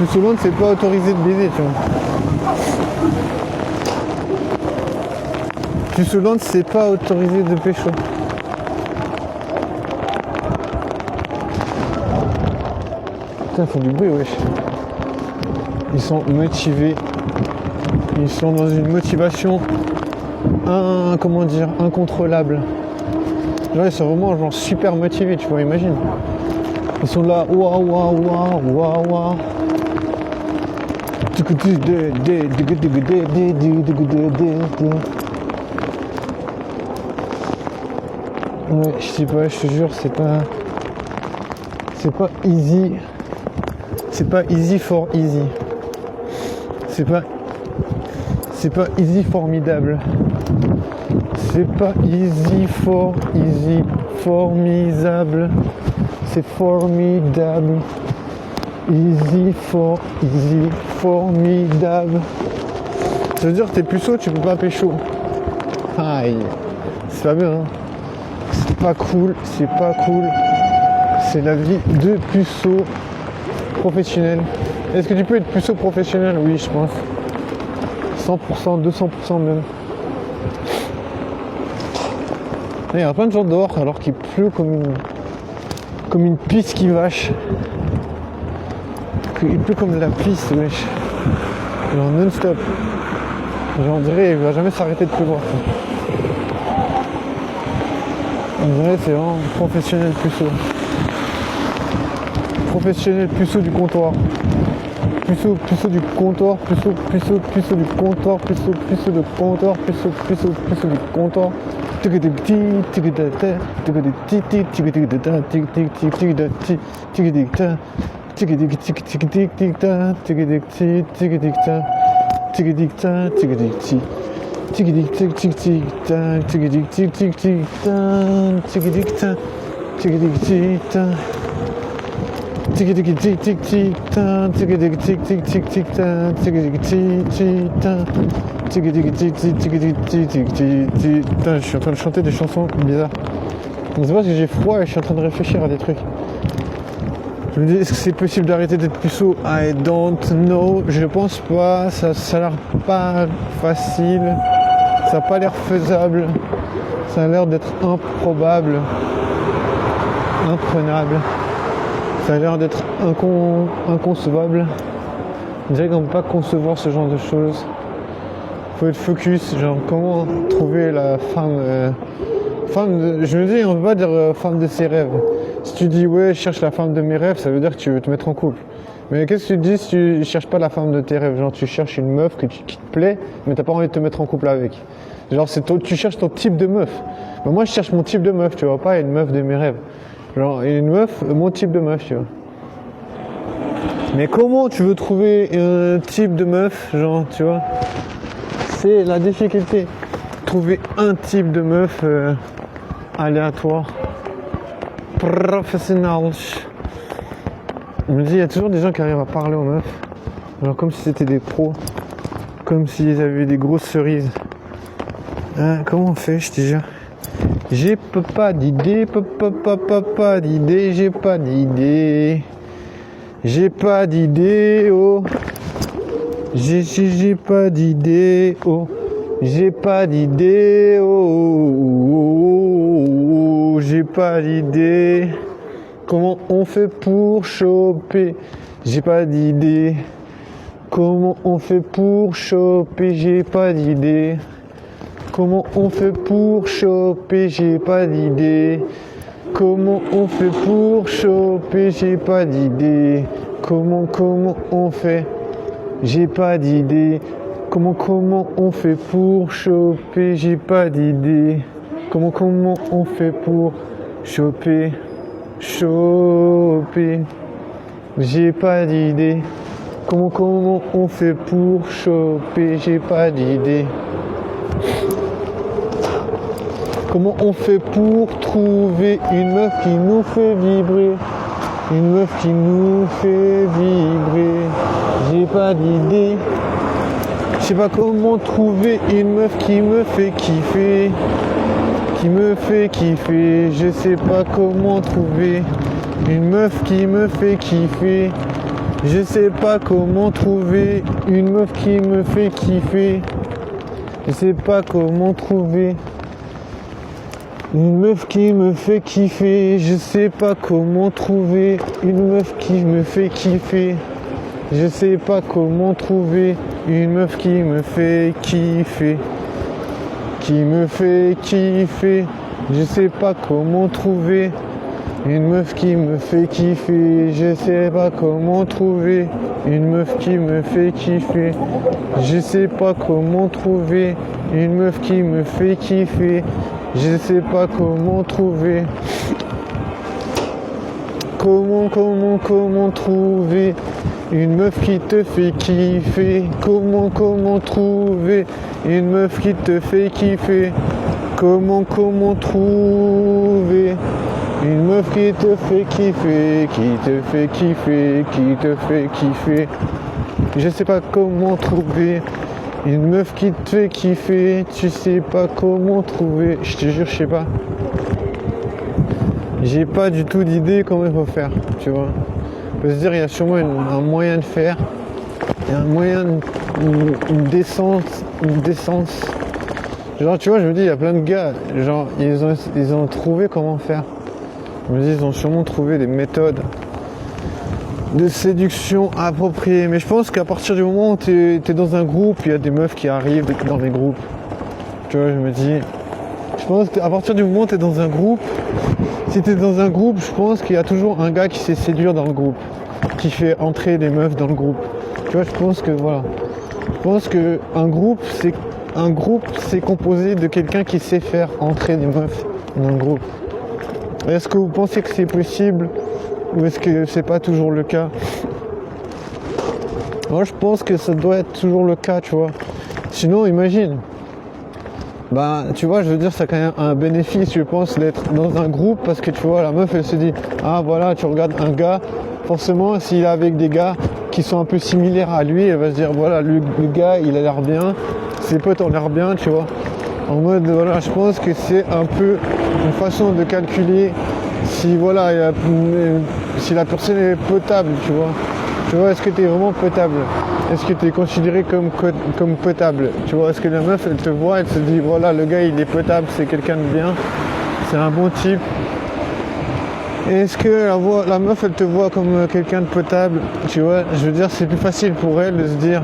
puceau c'est pas autorisé de baiser, tu vois. Puceau c'est pas autorisé de pécho. Putain, ils font du bruit, wesh. Ils sont motivés. Ils sont dans une motivation incontrôlable. Genre, ils sont vraiment genre super motivés, tu vois, imagine. Ils sont là, waouh, waouh, waouh, waouh, waouh. Ouais, je sais pas, je te jure, c'est pas easy. C'est pas easy for easy. C'est pas easy formidable. C'est pas easy for easy. Formidable. C'est formidable. Easy for easy. Formidable. Ça veut dire que t'es puceau, tu peux pas pécho. Aïe. C'est pas bien, hein. C'est pas cool, c'est pas cool. C'est la vie de puceau professionnel. Est-ce que tu peux être puceau professionnel? Oui, je pense. 100%, 200% même. Il y a plein de gens dehors alors qu'il pleut comme une pisse qui vache. Il pleut comme de la pisse, wesh. Genre non-stop. Genre, on dirait il va jamais s'arrêter de pleuvoir. On dirait c'est vraiment professionnel puceau. Professionnel puceau du comptoir. Puceau du comptoir, puceau du comptoir, puceau de comptoir, puceau du comptoir. Putain, je suis en train de chanter des chansons bizarres. Je sais pas si j'ai froid et je suis en train de réfléchir à des trucs. Je me dis, est-ce que c'est possible d'arrêter d'être puceau? I don't know. Je pense pas. Ça a l'air pas facile. Ça a pas l'air faisable. Ça a l'air d'être improbable. Imprenable. Ça a l'air d'être inconcevable. On dirait qu'on ne peut pas concevoir ce genre de choses. Faut être focus, genre comment trouver la femme... je me dis, on ne peut pas dire femme de ses rêves. Si tu dis ouais, je cherche la femme de mes rêves, ça veut dire que tu veux te mettre en couple. Mais qu'est-ce que tu dis si tu cherches pas la femme de tes rêves? Genre tu cherches une meuf qui te plaît, mais t'as pas envie de te mettre en couple avec. Genre tu cherches ton type de meuf. Mais moi je cherche mon type de meuf, tu vois, pas une meuf de mes rêves. Genre une meuf, mon type de meuf, tu vois. Mais comment tu veux trouver un type de meuf, genre, tu vois? C'est la difficulté. Trouver un type de meuf aléatoire, professionnel. On me dit, il y a toujours des gens qui arrivent à parler aux meufs, genre comme si c'était des pros, comme s'ils avaient des grosses cerises. Comment on fait, je te jure? J'ai pas d'idée, pas d'idée, j'ai pas d'idée. J'ai pas d'idée, oh. J'ai pas d'idée, oh. J'ai pas d'idée, oh. J'ai pas d'idée. Comment on fait pour choper? J'ai pas d'idée. Comment on fait pour choper? J'ai pas d'idée. Comment on fait pour choper? J'ai pas d'idée. Comment on fait pour choper? J'ai pas d'idée. Comment on fait? J'ai pas d'idée. Comment on fait pour choper? J'ai pas d'idée. Comment on fait pour choper? Choper. J'ai pas d'idée. Comment on fait pour choper? J'ai pas d'idée. Comment on fait pour trouver une meuf qui nous fait vibrer? Une meuf qui nous fait vibrer. J'ai pas d'idée. Je sais pas comment trouver une meuf qui me fait kiffer. Qui me fait kiffer. Je sais pas comment trouver une meuf qui me fait kiffer. Je sais pas comment trouver une meuf qui me fait kiffer. Je sais pas comment trouver une meuf qui me fait kiffer. Je sais pas comment trouver une meuf qui me fait kiffer. Je sais pas comment trouver une meuf qui me fait kiffer. Qui me fait kiffer. Je sais pas comment trouver une meuf qui me fait kiffer. Je sais pas comment trouver une meuf qui me fait kiffer. Je sais pas comment trouver une meuf qui me fait kiffer. Je sais pas comment trouver. Comment trouver une meuf qui te fait kiffer. Comment trouver une meuf qui te fait kiffer. Comment trouver une meuf qui te fait kiffer, qui te fait kiffer, qui te fait kiffer. Je sais pas comment trouver une meuf qui te fait kiffer. Tu sais pas comment trouver. Je te jure, je sais pas. J'ai pas du tout d'idée comment il faut faire, tu vois. On peut se dire, il y a sûrement un moyen de faire. Il y a un moyen, une décence. Genre, tu vois, je me dis, il y a plein de gars, genre, ils ont trouvé comment faire. Je me dis, ils ont sûrement trouvé des méthodes de séduction appropriées. Mais je pense qu'à partir du moment où t'es dans un groupe, il y a des meufs qui arrivent dans les groupes. Tu vois, je me dis, je pense qu'à partir du moment où t'es dans un groupe, si t'es dans un groupe, je pense qu'il y a toujours un gars qui sait séduire dans le groupe, qui fait entrer les meufs dans le groupe. Tu vois, je pense que voilà. Je pense qu'un groupe, c'est composé de quelqu'un qui sait faire entrer des meufs dans le groupe. Est-ce que vous pensez que c'est possible ou est-ce que c'est pas toujours le cas? Moi, je pense que ça doit être toujours le cas, tu vois. Sinon, imagine. Bah, tu vois, je veux dire, ça a quand même un bénéfice, je pense, d'être dans un groupe parce que tu vois, la meuf, elle se dit, ah voilà, tu regardes un gars, forcément, s'il est avec des gars qui sont un peu similaires à lui, elle va se dire, voilà, le gars, il a l'air bien, ses potes ont l'air bien, tu vois. En mode, voilà, je pense que c'est un peu une façon de calculer si, voilà, si la personne est potable, tu vois. Tu vois, est-ce que tu es vraiment potable? Est-ce que tu es considéré comme potable? Tu vois, est-ce que la meuf, elle te voit, elle se dit, voilà, le gars, il est potable, c'est quelqu'un de bien, c'est un bon type. Est-ce que la meuf, elle te voit comme quelqu'un de potable? Tu vois, je veux dire, c'est plus facile pour elle de se dire,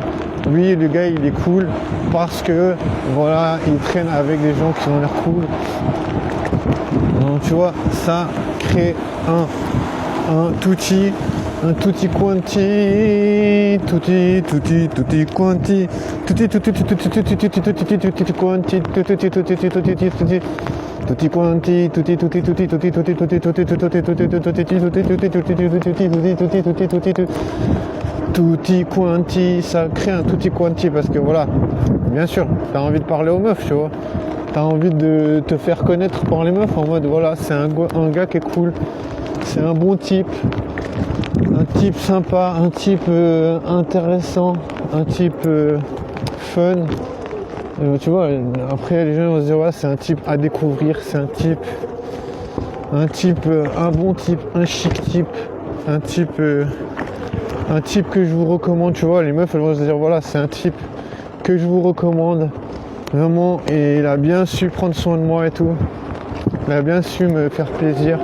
oui, le gars, il est cool, parce que, voilà, il traîne avec des gens qui ont l'air cool. Donc, tu vois, ça crée un tutti quanti, tutti quanti, tutti quanti, tutti quanti, ça crée un tutti quanti parce que voilà, bien sûr, t'as envie de parler aux meufs, tu vois. T'as envie de te faire connaître par les meufs en mode voilà, c'est un gars qui est cool, c'est un bon type, un type sympa, un type intéressant, un type fun. Tu vois, après les gens vont se dire ouais, c'est un type à découvrir, c'est un type, un bon type, un chic type, un type que je vous recommande, tu vois, les meufs elles vont se dire voilà, c'est un type que je vous recommande. Vraiment, et il a bien su prendre soin de moi et tout. Il a bien su me faire plaisir.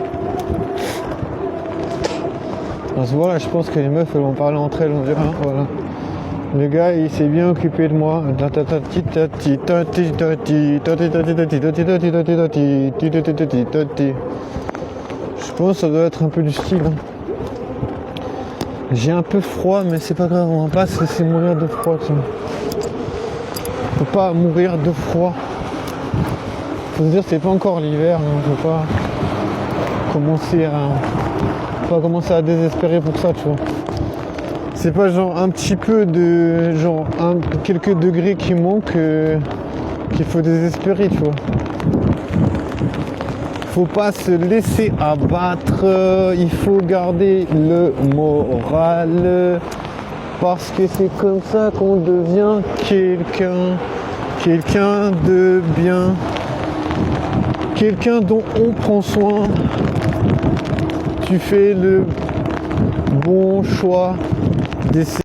Donc voilà, je pense que les meufs elles vont parler entre elles, vont dire hein, voilà. Le gars il s'est bien occupé de moi. Je pense que ça doit être un peu du style. J'ai un peu froid mais c'est pas grave, on va pas se laisser mourir de froid. Tu vois. Faut pas mourir de froid. Faut se dire c'est pas encore l'hiver, donc faut pas commencer à désespérer pour ça, tu vois. C'est pas genre un petit peu de genre quelques degrés qui manquent qu'il faut désespérer, tu vois. Faut pas se laisser abattre, il faut garder le moral. Parce que c'est comme ça qu'on devient quelqu'un de bien, quelqu'un dont on prend soin. Tu fais le bon choix, d'essayer